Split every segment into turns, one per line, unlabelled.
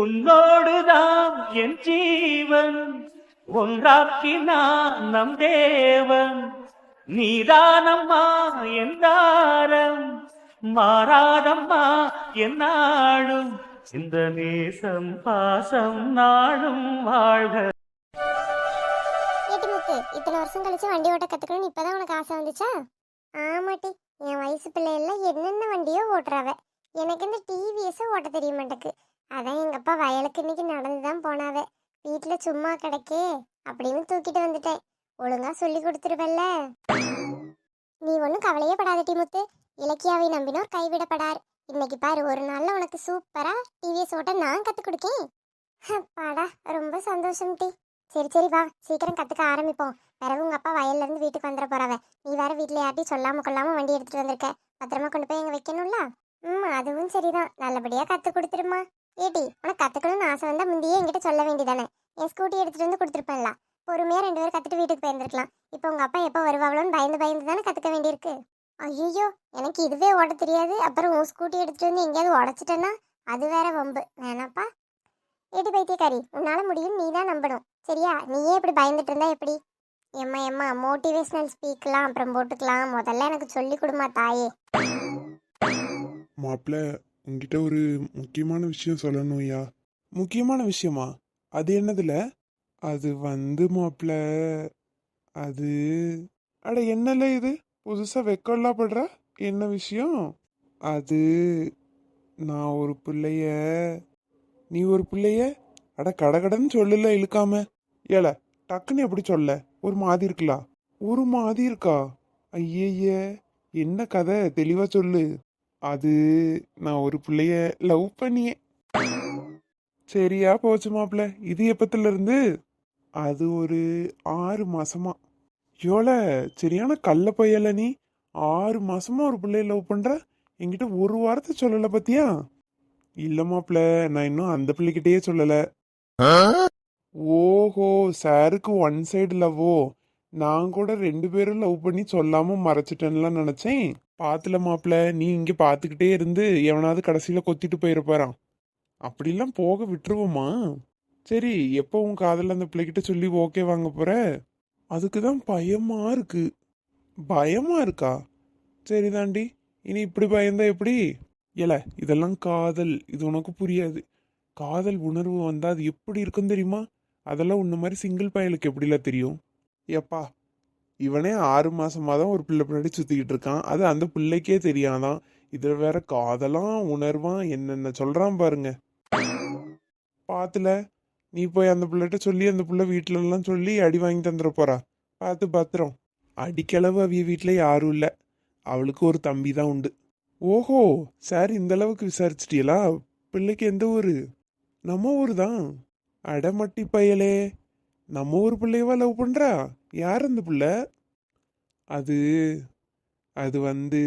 உன்னோடுதான் என் ஜீவன் ஒன்றாக்கினான் நம் தேவன். நீதானம்மா என் தாரம் மாறாதம்மா என் நாடும் இந்த நேசம் பாசம் நாடும் வாழ்க.
ஏட்டி முத்து, இத்தனை வருஷம் கழிச்சு வண்டி ஓட்ட கத்துக்கணும்னு இப்பதான் உனக்கு ஆசை வந்துச்சா? ஆமாட்டி, என் வயசு பிள்ளையெல்லாம் என்னென்ன வண்டியோ ஓட்டுறாவ. எனக்கு இந்த டிவிஎஸ் ஓட்ட தெரிய மாட்டேக்கு. அதான் எங்க அப்பா வயலுக்கு இன்னைக்கு நடந்துதான் போனாவ. வீட்டுல சும்மா கிடைக்கே அப்படின்னு தூக்கிட்டு வந்துட்டேன். ஒழுங்கா சொல்லி கொடுத்துருவல்ல. நீ ஒன்றும் கவலையே படாதட்டி முத்து. இலக்கியாவை நம்பினோர் கைவிடப்படார். இன்னைக்கு பாரு, ஒரு நாள்ல உனக்கு சூப்பரா டிவிஎஸ் ஓட்ட நான் கத்து கொடுக்கேன். அப்பாடா, ரொம்ப சந்தோஷம் டி. சரி சரி வா, சீக்கிரம் கத்துக்க ஆரம்பிப்போம். பிறகு உங்க அப்பா வயல்ல இருந்து வீட்டுக்கு வந்துட போறவ. நீ வேற வீட்டுல யார்ட்டி சொல்லாம கொள்ளாம வண்டி எடுத்துட்டு வந்திருக்க. பத்திரமா கொண்டு போய் எங்க வைக்கணும்ல. அதுவும் சரிதான். நல்லபடியா கத்து கொடுத்துருமா. ஏட்டி, உனக்கு கத்துக்கணும்னு ஆசை வந்தா முந்தையே என்கிட்ட சொல்ல வேண்டியதானே. என் ஸ்கூட்டி எடுத்துட்டு வந்து கொடுத்துருப்பேன்ல. பொறுமையா 2 பேரும் கத்துட்டு வீட்டுக்கு போயிருந்துருக்கலாம். இப்போ உங்க அப்பா எப்போ வருவாங்களோன்னு பயந்து பயந்து தானே கத்துக்க வேண்டியிருக்கு. ஐயோ, எனக்கு இதுவே ஓட தெரியாது. அப்புறம் உன் ஸ்கூட்டி எடுத்துட்டு வந்து எங்கேயாவது உடச்சிட்டேன்னா அது வேற வம்பு. வேணாப்பா. ஏட்டி பைத்தியக்காரி, உன்னால முடியும், நீ தான் நம்பணும். சரியா? நீயே இப்படி பயந்துட்டு இருந்தா எப்படி? எம்மா எம்மா, மோட்டிவேஷனல் ஸ்பீக்லாம் அப்புறம் போட்டுக்கலாம். முதல்ல எனக்கு சொல்லி கொடுமா தாயே.
மாப்பிள்ள, உங்ககிட்ட ஒரு முக்கியமான விஷயம் சொல்லணும்யா. முக்கியமான விஷயமா? அது என்னதுல? அது மாப்பிள்ள, அது அட என்னல இது புதுசா வெக்கம்லாம் படுற? என்ன விஷயம்? அது நான் ஒரு பிள்ளைய, நீ ஒரு பிள்ளைய, அட கடகடன்னு சொல்லல இழுக்காம. ஏல, டக்குன்னு எப்படி சொல்ல? ஒரு மாதிரி இருக்கலாம். ஒரு மாதிரி இருக்கா? ஐயய்ய, என்ன கதை? தெளிவா சொல்லு. அது நான் ஒரு பிள்ளைய லவ் பண்ணியேன். சரியா போச்சு மாப்பிள்ள. இது எப்பத்துல இருந்து? அது ஒரு 6 மாசமா. யோல, சரியான கள்ள பையல நீ. 6 மாசமா ஒரு பிள்ளைய லவ் பண்ற? என்கிட்ட ஒரு வாரத்தை சொல்லல பத்தியா? இல்ல மாப்பிள்ள, நான் இன்னும் அந்த பிள்ளைகிட்டயே சொல்லல. ஓஹோ, சாருக்கு ஒன் சைடு லவ்வோ? நான் கூட 2 பேரும் லவ் பண்ணி சொல்லாம மறைச்சிட்டேன்லாம் நினைச்சேன். பாத்துல மாப்பிள்ள, நீ இங்க பாத்துக்கிட்டே இருந்து எவனாவது கடைசியில கொத்திட்டு போயிருப்பாரான். அப்படிலாம் போக விட்டுருவோமா? சரி, எப்போ உன் காதல அந்த பிள்ளைகிட்ட சொல்லி ஓகே வாங்க போற? அதுக்குதான் பயமா இருக்கு. பயமா இருக்கா? சரிதாண்டி, இனி இப்படி பயந்தா எப்படி? ஏல, இதெல்லாம் காதல். இது உனக்கு புரியாது. காதல் உணர்வு வந்தா அது எப்படி இருக்கும் தெரியுமா? அதெல்லாம் உன்ன மாதிரி சிங்கிள் பயலுக்கு எப்படிலாம் தெரியும்? ஏப்பா, இவனே 6 மாசமா தான் ஒரு பிள்ளை பின்னாடி சுத்திக்கிட்டு இருக்கான். அது அந்த பிள்ளைக்கே தெரியாதான். இதுல வேற காதலாம் உணர்வான் என்னென்ன சொல்றான் பாருங்க. பாத்துல, நீ போய் அந்த பிள்ளைகிட்ட சொல்லி அந்த பிள்ளை வீட்டுல எல்லாம் சொல்லி அடி வாங்கி தந்துட போறா. பார்த்து பத்திரம். அடிக்களவு அவிய வீட்டுல யாரும் இல்ல. அவளுக்கு ஒரு தம்பி தான் உண்டு. ஓஹோ, சார் இந்த அளவுக்கு விசாரிச்சிட்டீங்களா? பிள்ளைக்கு எந்த ஊரு? நம்ம ஊர் தான். அடமட்டி பயலே, நம்ம ஊர் பிள்ளையவா லவ் பண்றா? யார் அந்த பிள்ளை? அது அது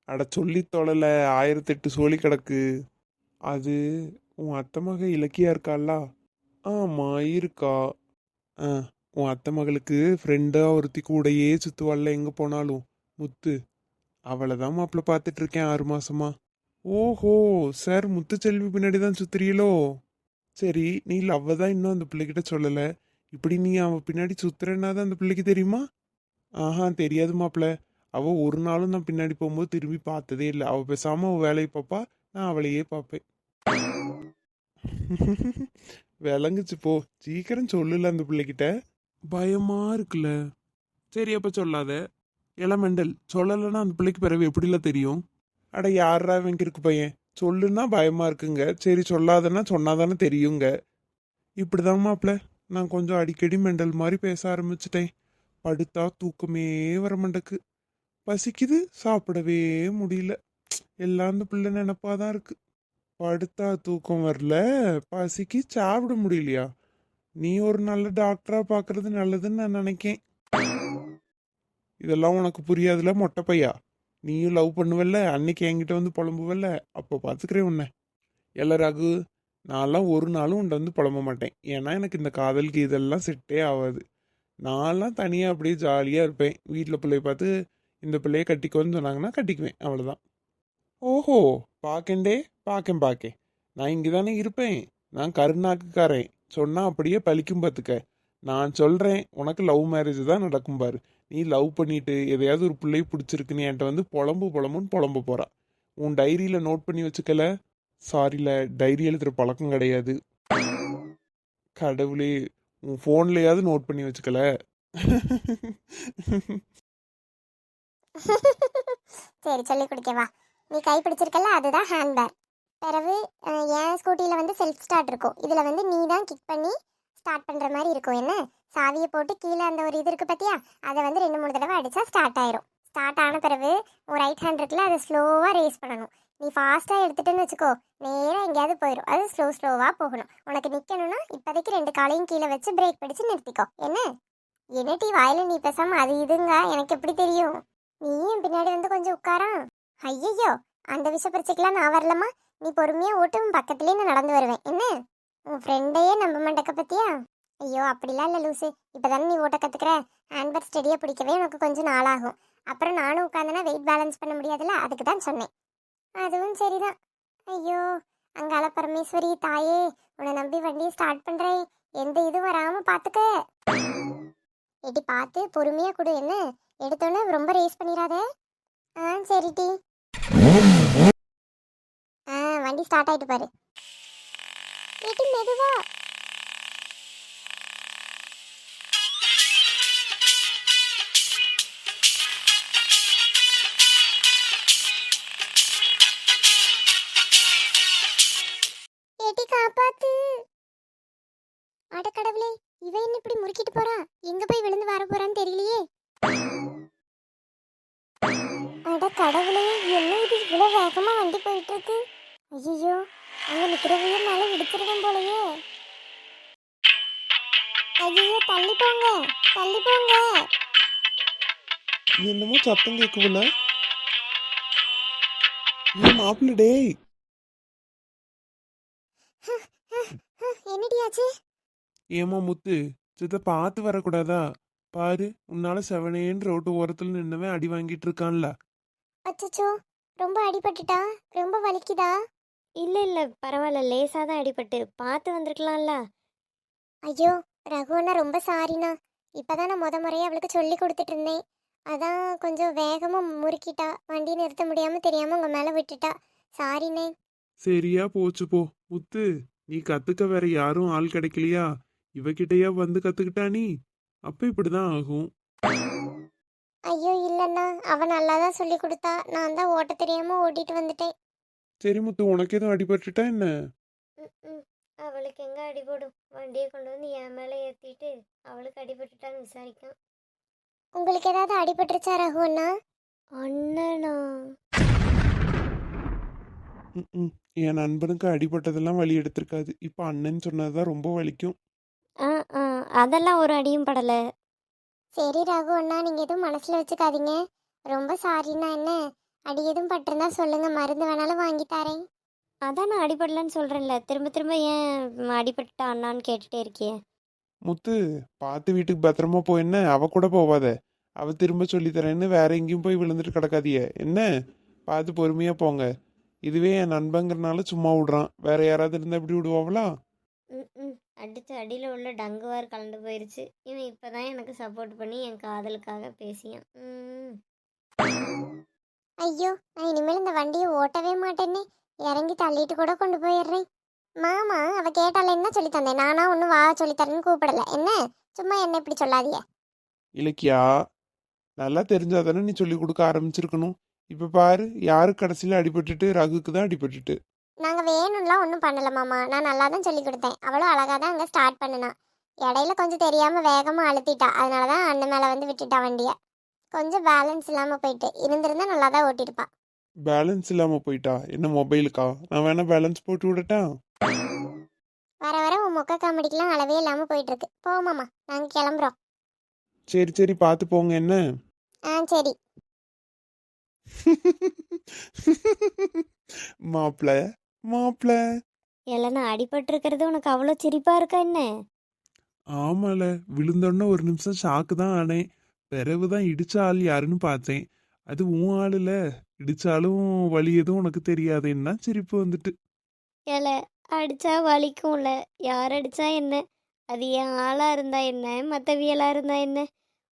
அட சொல்லி தொழல, 1008 சோழி கிடக்கு. அது உன் அத்தை மக இலக்கியா இருக்காளா? ஆமா, இருக்கா. ஆ, உன் அத்தை மகளுக்கு ஃப்ரெண்டா ஒருத்தி கூடயே சுத்துவாள்ல எங்க போனாலும், முத்து. அவளை தான் மாப்பிள்ள பார்த்துட்டு இருக்கேன் 6 மாசமா. ஓஹோ, சார் முத்துச்செல்வி பின்னாடி தான் சுத்துறீங்களோ? சரி, நீ லவ்வ தான் இன்னும் அந்த பிள்ளைகிட்ட சொல்லல. இப்படி நீ அவன் பின்னாடி சுத்துறன்னா தான் அந்த பிள்ளைக்கு தெரியுமா? ஆஹா, தெரியாது மாப்பிள்ள. அவ ஒரு நாளும் நான் பின்னாடி போகும்போது திரும்பி பார்த்ததே இல்லை. அவ பேசாம அவ வேலையை பார்ப்பா, நான் அவளையே பார்ப்பேன். விளங்குச்சு போ. சீக்கிரம் சொல்லல அந்த பிள்ளைகிட்ட. பயமா இருக்குல்ல. சரி, அப்ப சொல்லாத. எலமெண்டல் சொல்லலைன்னா அந்த பிள்ளைக்கு பிறகு எப்படிலாம் தெரியும்? அட யாரா இவங்க இருக்கு பையன்? சொல்லுன்னா பயமா இருக்குங்க. சரி, சொல்லாதன்னா சொன்னாதானே தெரியுங்க. இப்படிதான் மாப்பிள்ள, நான் கொஞ்சம் அடிக்கடி மெண்டல் மாதிரி பேச ஆரம்பிச்சிட்டேன். படுத்தா தூக்கமே வர மாட்டேக்கு. பசிக்குது, சாப்பிடவே முடியல. எல்லாம் அந்த பிள்ளை நினப்பாதான் இருக்கு. படுத்தா தூக்கம் வரல, பசிக்கு சாப்பிட முடியலையா? நீ ஒரு நல்ல டாக்டரா பாக்குறது நல்லதுன்னு நான் நினைக்கேன். இதெல்லாம் உனக்கு புரியாதுல மொட்டை பையா. நீயும் லவ் பண்ணுவல்ல, அன்னைக்கு என்கிட்ட வந்து புலம்புவல்ல, அப்போ பார்த்துக்கிறேன் உன்னை. இல்ல ரகு, நான்லாம் ஒரு நாளும் உன்னை வந்து புலம்ப மாட்டேன். ஏன்னா எனக்கு இந்த காதலுக்கு இதெல்லாம் செட்டே ஆகாது. நான்லாம் தனியாக அப்படியே ஜாலியாக இருப்பேன். வீட்டில் பிள்ளைய பார்த்து இந்த பிள்ளைய கட்டிக்கோன்னு சொன்னாங்கன்னா கட்டிக்குவேன், அவ்வளோதான். ஓஹோ, பார்க்கண்டே, பார்க்கேன். நான் இங்கே தானே இருப்பேன். நான் கருணாக்குக்காரன் சொன்னா அப்படியே பலிக்கும் பார்த்துக்க. நான் சொல்றேன் உனக்கு லவ் மேரேஜ் தான் நடக்கும் பாரு. நீ லவ் பண்ணிட்டு எதையாவது ஒரு பிள்ளையை பிடிச்சிருக்குன்னு என்கிட்ட வந்து புலம்புன்னு புலம்ப போறா. உன் டைரியில நோட் பண்ணி வச்சுக்கல. சாரில, டைரி எழுதுற பழக்கம் கிடையாது. கடவுளே, உன் ஃபோன்லயாவது நோட் பண்ணி வச்சுக்கல.
சரி சொல்லி கொடுக்கவா. நீ கை பிடிச்சிருக்கல அதுதான் ஹேண்ட்பேக். பிறகு என் ஸ்கூட்டியில் வந்து செல்ஃப் ஸ்டார்ட் இருக்கும். இதில் வந்து நீ தான் கிக் பண்ணி ஸ்டார்ட் பண்ணுற மாதிரி இருக்கும். என்ன சாவியை போட்டு கீழே அந்த ஒரு இது இருக்குது பார்த்தியா, அதை வந்து 2-3 தடவை அடித்தா ஸ்டார்ட் ஆயிரும். ஸ்டார்ட் ஆன பிறகு ஒரு ரைட் ஹேண்ட் இருக்குல்ல, அதை ஸ்லோவாக ரேஸ் பண்ணணும். நீ ஃபாஸ்ட்டாக எடுத்துட்டுன்னு வச்சுக்கோ, நேராக எங்கேயாவது போயிடும். அது ஸ்லோவாக போகணும். உனக்கு நிற்கணும்னா இப்போதைக்கு 2 காலையும் கீழே வச்சு பிரேக் பிடிச்சு நிறுத்திக்கோ. என்ன டீ வாயில நீ பேசாம அது இதுங்க, எனக்கு எப்படி தெரியும்? நீயும் பின்னாடி வந்து கொஞ்சம் உட்காரா. ஐயையோ, அந்த விஷ பரிச்சைக்கெல்லாம் நான் வரலம்மா. நீ பொறுமையா ஓட்டும், பக்கத்துலேயே நான் நடந்து வருவேன். என்ன உன் ஃப்ரெண்டையே நம்ப மாட்டேக்க பத்தியா? ஐயோ அப்படிலாம் இல்லை லூசு. இப்போதானே நீ ஓட்ட கற்றுக்கிற. ஹேண்ட்பேக் ஸ்டெடியாக பிடிக்கவே உனக்கு கொஞ்சம் நாளாகும். அப்புறம் நானும் உட்காந்தனா வெயிட் பேலன்ஸ் பண்ண முடியாதுல்ல, அதுக்கு தான் சொன்னேன். அதுவும் சரிதான். ஐயோ அங்கால பரமேஸ்வரி தாயே, உன்னை நம்பி வண்டியை ஸ்டார்ட் பண்ணுறேன். எந்த இது வராமல் பார்த்துக்க. எடி பார்த்து பொறுமையாக கொடு. என்ன எடுத்தோன்னே ரொம்ப ரேஸ் பண்ணிடாத. சரி டி. வண்டி ஸ்டார்ட் ஆயிட்டு பாரு. ஏடி மெதுவா. ஏடி காப்பாத்து. அட கடவுளே, இவ என்ன இப்படி முறுக்கிட்டு போறா? எங்க போய் விழுந்து வர போறான்னு தெரியலையே. அட கடவுளே, என்ன இது இவ்வளவு வேகமா வண்டி போயிட்டு இருக்கு? ஐயோ, அங்க நிக்கிற உயிர்னால இடிச்சிருவேன் போலயே. ஐயோ தள்ளி போங்க, தள்ளி போங்க.
என்னமோ சத்தம் கேட்கல. ஏன் மாப்பிள்ள டேய்?
என்னடி ஆச்சு?
ஏமா முத்து, சித்த பார்த்து வரக்கூடாதா? பாரு, உன்னால செவனேன்னு ரோட்டு ஓரத்துல நின்னவன் அடி வாங்கிட்டு இருக்கான்ல.
அச்சச்சோ, ரொம்ப அடிபட்டுட்டா? ரொம்ப வலிக்குதா?
இல்லை இல்லை பரவாயில்ல, லேசாக தான் அடிபட்டு. பார்த்து வந்திருக்கலாம்ல.
ஐயோ ரகுவண்ணா, ரொம்ப சாரிண்ணா. இப்பதான் நான் முறையாக அவளுக்கு சொல்லி கொடுத்துட்டு இருந்தேன். அதான் கொஞ்சம் வேகமாக முறுக்கிட்டா. வண்டி நிறுத்த முடியாமல் தெரியாமல் உங்கள் மேலே விட்டுட்டா. சாரிண்ணே.
சரியா போச்சு போ. முத்து, நீ கத்துக்க வேற யாரும் ஆள் கிடைக்கலையா? இவகிட்டயா வந்து கத்துக்கிட்டா நீ? அப்ப இப்படிதான் ஆகும்.
ஐயோ இல்லைண்ணா, அவன் நல்லா தான் சொல்லி கொடுத்தா. நான் தான் ஓட்ட தெரியாமல் ஓட்டிட்டு வந்துட்டேன்.
சரி முத்து, உனக்கு எதுவும் அடிபட்டுட்டா என்ன?
ம் அவளுக்கு எங்கே அடிபடும்? வண்டியை கொண்டு வந்து என் மேலே ஏற்றிட்டு அவளுக்கு அடிபட்டுட்டான்னு விசாரிக்கான்.
உங்களுக்கு ஏதாவது அடிபட்டுருச்சா ரகுவண்ணா?
அண்ணனா?
ம் என் நண்பனுக்கு அடிபட்டதெல்லாம் வலி எடுத்திருக்காது. இப்ப அண்ணன் சொன்னதுதான் ரொம்ப வலிக்கும்.
ஆ ஆ அதெல்லாம் ஒரு அடியும் படலை.
சரி ரகுவண்ணா, நீங்கள் எதுவும் மனசில் வச்சுக்காதீங்க. ரொம்ப சாரிண்ணா. என்ன அடி எதுவும் பட்டிருந்தா சொல்லுங்கள், மருந்து வேணாலும் வாங்கி தரேன்.
அதான் நான் அடிபடலன்னு சொல்கிறேன்ல, திரும்ப திரும்ப ஏன் அடிபட்டுட்டா அண்ணான்னு கேட்டுகிட்டே இருக்கியே.
முத்து, பார்த்து வீட்டுக்கு பத்திரமா போ. என்ன அவ கூட போவாத. அவ திரும்ப சொல்லித்தரேன்னு வேற எங்கேயும் போய் விழுந்துட்டு கிடக்காதிய. என்ன பார்த்து பொறுமையா போங்க. இதுவே என் நண்பங்கிறனால சும்மா விடுறான். வேற யாராவது இருந்தா எப்படி விடுவாங்களா?
ம் அடித்து அடியில் உள்ள டங்குவார் கலந்து போயிடுச்சு. இவன் இப்போ தான் எனக்கு சப்போர்ட் பண்ணி என் காதலுக்காக பேசியான்.
ஐயோ, நான் இனிமேல் இந்த வண்டியை ஓட்டவே மாட்டேன்னே. இறங்கி தள்ளிட்டு கூட கொண்டு போயிடுறேன். மாமா அவ கேட்டாலேன்னு தான் சொல்லி தந்தேன். நானா ஒன்றும் வா சொல்லித்தரேன்னு கூப்பிடல. என்ன சும்மா என்ன இப்படி சொல்லாதீங்க.
இலக்கியா, நல்லா தெரிஞ்சாதானே நீ சொல்லி கொடுக்க ஆரம்பிச்சிருக்கணும். இப்ப பாரு, யாரு கடைசியில அடிபட்டுட்டு? ரகுக்கு தான் அடிபட்டுட்டு.
நாங்கள் வேணும்லாம் ஒன்றும் பண்ணல மாமா. நான் நல்லா தான் சொல்லி கொடுத்தேன். அவளும் அழகாக தான் அங்கே ஸ்டார்ட் பண்ணினா. இடையில கொஞ்சம் தெரியாமல் வேகமாக அழுத்திட்டா. அதனால தான் அண்ணன் மேலே வந்து விட்டுட்டா வண்டியை. கொஞ்சம் பேலன்ஸ் இல்லாமல் போயிட்டு. இருந்திருந்தா நல்லா தான் ஓட்டியிருப்பா.
பேலன்ஸ் இல்லாம போயிட்டா? என்ன மொபைலுக்கா? நான் வேணா பேலன்ஸ் போட்டு விடட்டா?
வர வர உன் மொக்க காமெடிக்கெலாம் அளவே இல்லாமல் போயிட்டு இருக்கு. போமாம்மா, நாங்கள் கிளம்புறோம்.
சரி சரி, பார்த்து போங்க. என்ன
சரி.
மாப்பிள மாப்பிள.
இல்லைன்னா அடிபட்டிருக்கிறது உனக்கு அவ்வளோ சிரிப்பாக இருக்கா என்ன?
ஆமால, விழுந்தோடனே ஒரு நிமிஷம் ஷாக்கு தான் ஆனேன். பிறகுதான் இடிச்ச ஆள் யாருன்னு பார்த்தேன். அது உன் ஆளுல. இடிச்சாலும் வலி எதுவும் உனக்கு தெரியாதுன்னா சிரிப்பு வந்துட்டு.
ஏல அடிச்சா வலிக்கும்ல. யார் அடிச்சா என்ன? அது என் ஆளா இருந்தா என்ன? மத்தவியலா இருந்தா என்ன?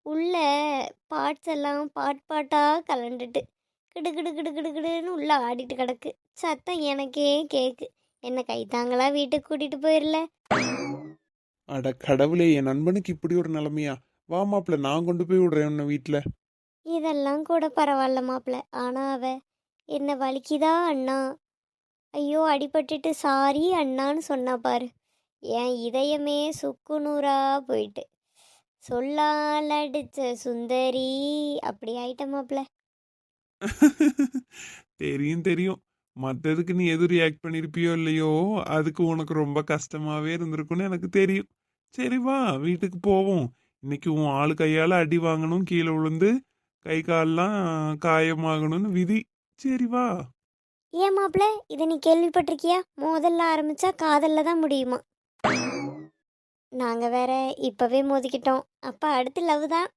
உள்ள பார்ட்ஸ் எல்லாம் பார்ட் பார்ட்டா கலண்டுட்டு கிடு கிடு கிடு கிடு கிடுன்னு உள்ள ஆடிட்டு கிடக்கு. சத்தம் எனக்கே கேக்கு. என்ன கைத்தாங்களா வீட்டுக்கு கூட்டிட்டு போயிரல?
அட கடவுளே, என் நண்பனுக்கு இப்படி ஒரு நிலைமையா? வா மாப்பிள்ள, நான் கொண்டு போய் விடுறேன் உன்னை வீட்டில்.
இதெல்லாம் கூட பரவாயில்ல மாப்பிள்ள. ஆனா அவ என்ன வலிக்குதா அண்ணா, ஐயோ அடிபட்டுட்டு சாரி அண்ணான்னு சொன்னா பாரு. என் இதயமே சுக்கு நூறா போயிட்டு. சொல்லால் அடிச்ச சுந்தரி அப்படி ஆயிட்ட மாப்பிள்ள.
தெரியும் தெரியும். மற்றதுக்கு நீ எது ரியாக்ட் பண்ணியிருப்பியோ இல்லையோ, அதுக்கு உனக்கு ரொம்ப கஷ்டமாவே இருந்திருக்குன்னு எனக்கு தெரியும். சரி வா, வீட்டுக்கு போவோம். இன்னைக்கு உன் ஆளு கையால் அடி வாங்கணும், கீழே விழுந்து கை கால்லாம் காயமாகணும்னு விதி. சரி வா.
ஏன் மாப்பிள்ள, இதை நீ கேள்விப்பட்டிருக்கியா? முதல்ல ஆரம்பிச்சா காதல்ல தான் முடியுமா? நாங்க வேற இப்பவே மோதிக்கிட்டோம். அப்ப அடுத்து லவ் தான்.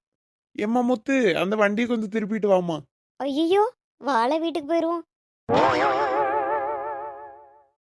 எம்மா முத்து, அந்த வண்டியை கொஞ்சம் திருப்பிட்டு வாமா.
ஐயோ, வாழ வீட்டுக்கு போயிடுவோம்.